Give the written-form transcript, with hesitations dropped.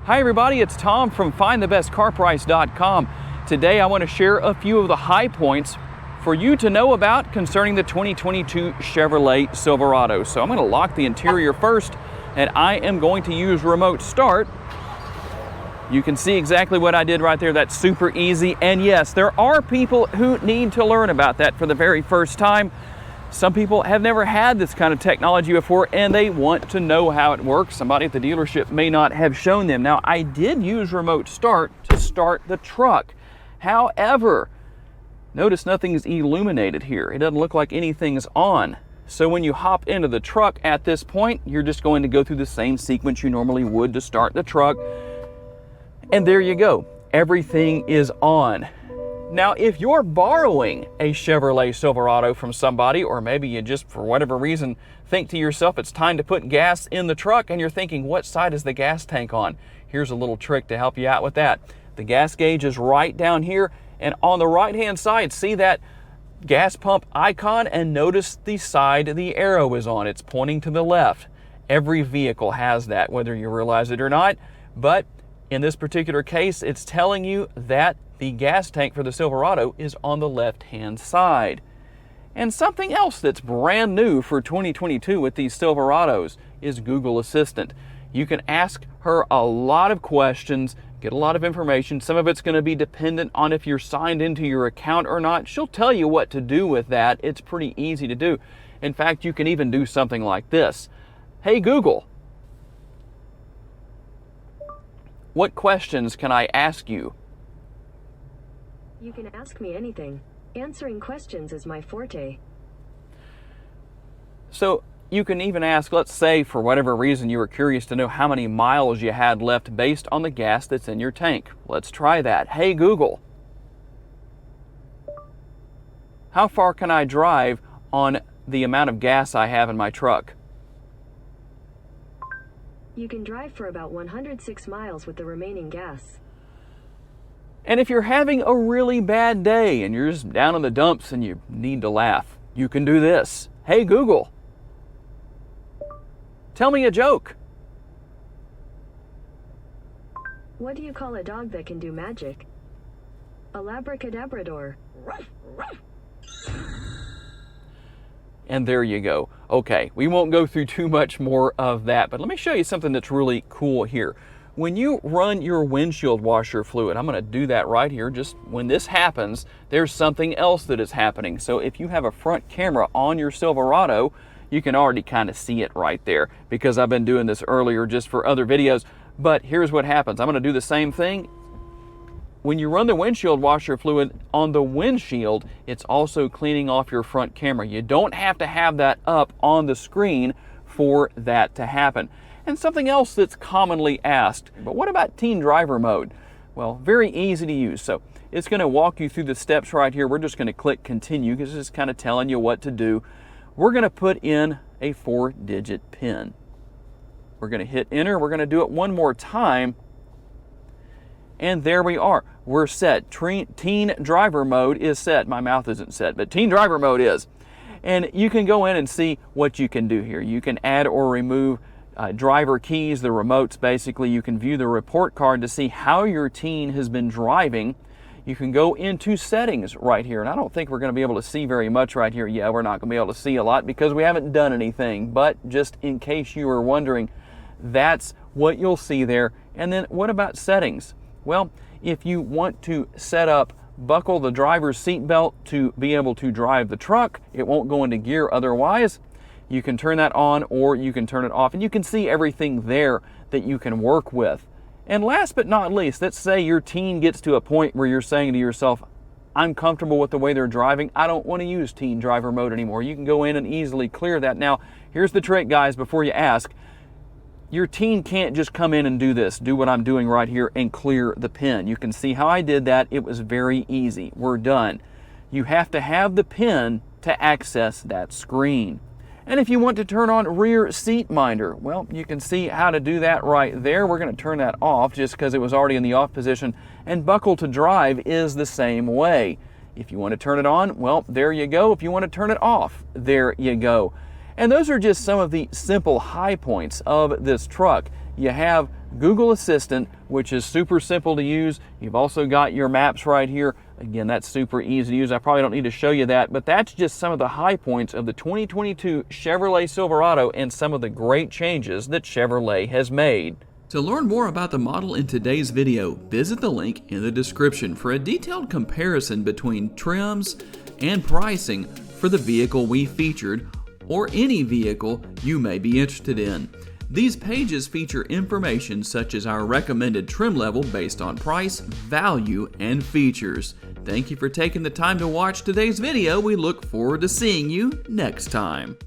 Hi everybody, it's Tom from FindTheBestCarPrice.com. Today I want to share a few of the high points for you to know about concerning the 2022 Chevrolet Silverado. So I'm going to lock the interior first, and I am going to use remote start. You can see exactly what I did right there. That's super easy. And yes, there are people who need to learn about that for the very first time. Some people have never had this kind of technology before and they want to know how it works. Somebody at the dealership may not have shown them. Now, I did use remote start to start the truck. However, notice nothing's illuminated here. It doesn't look like anything's on. So when you hop into the truck at this point, you're just going to go through the same sequence you normally would to start the truck. And there you go. Everything is on. Now, if you're borrowing a Chevrolet Silverado from somebody, or maybe you just, for whatever reason, think to yourself it's time to put gas in the truck and you're thinking, what side is the gas tank on? Here's a little trick to help you out with that. The gas gauge is right down here, and on the right-hand side, see that gas pump icon, and notice the side the arrow is on. It's pointing to the left. Every vehicle has that, whether you realize it or not, but in this particular case, it's telling you that the gas tank for the Silverado is on the left-hand side. And something else that's brand new for 2022 with these Silverados is Google Assistant. You can ask her a lot of questions, get a lot of information. Some of it's going to be dependent on if you're signed into your account or not. She'll tell you what to do with that. It's pretty easy to do. In fact, you can even do something like this. Hey Google, what questions can I ask you? You can ask me anything. Answering questions is my forte. So you can even ask, let's say for whatever reason you were curious to know how many miles you had left based on the gas that's in your tank. Let's try that. Hey Google, how far can I drive on the amount of gas I have in my truck? You can drive for about 106 miles with the remaining gas. And if you're having a really bad day and you're just down in the dumps and you need to laugh, you can do this. Hey Google, tell me a joke. What do you call a dog that can do magic? A labracadabrador. And there you go. Okay, we won't go through too much more of that, but let me show you something that's really cool here. When you run your windshield washer fluid, I'm going to do that right here. Just when this happens, there's something else that is happening. So if you have a front camera on your Silverado, you can already kind of see it right there because I've been doing this earlier just for other videos. But here's what happens. I'm going to do the same thing. When you run the windshield washer fluid on the windshield, it's also cleaning off your front camera. You don't have to have that up on the screen for that to happen. And something else that's commonly asked, but what about teen driver mode? Well, very easy to use. So it's going to walk you through the steps right here. We're just going to click continue because it's kind of telling you what to do. We're going to put in a 4-digit PIN. We're going to hit enter. We're going to do it one more time. And there we are. We're set. Teen driver mode is set. My mouth isn't set, but teen driver mode is. And you can go in and see what you can do here. You can add or remove driver keys, the remotes basically. You can view the report card to see how your teen has been driving. You can go into settings right here, and I don't think we're going to be able to see very much right here. Yeah, we're not going to be able to see a lot because we haven't done anything, but just in case you were wondering, that's what you'll see there. And then what about settings? Well, if you want to set up buckle the driver's seat belt to be able to drive the truck, it won't go into gear otherwise. You can turn that on or you can turn it off, and you can see everything there that you can work with. And last but not least, let's say your teen gets to a point where you're saying to yourself, I'm comfortable with the way they're driving. I don't want to use teen driver mode anymore. You can go in and easily clear that. Now, here's the trick, guys, before you ask. Your teen can't just come in and do this, do what I'm doing right here and clear the PIN. You can see how I did that. It was very easy. We're done. You have to have the PIN to access that screen. And if you want to turn on rear seat minder, well, you can see how to do that right there. We're going to turn that off just because it was already in the off position. And buckle to drive is the same way. If you want to turn it on, well, there you go. If you want to turn it off, there you go. And those are just some of the simple high points of this truck. You have Google Assistant, which is super simple to use. You've also got your maps right here. Again, that's super easy to use. I probably don't need to show you that, but that's just some of the high points of the 2022 Chevrolet Silverado and some of the great changes that Chevrolet has made. To learn more about the model in today's video, visit the link in the description for a detailed comparison between trims and pricing for the vehicle we featured or any vehicle you may be interested in. These pages feature information such as our recommended trim level based on price, value, and features. Thank you for taking the time to watch today's video. We look forward to seeing you next time.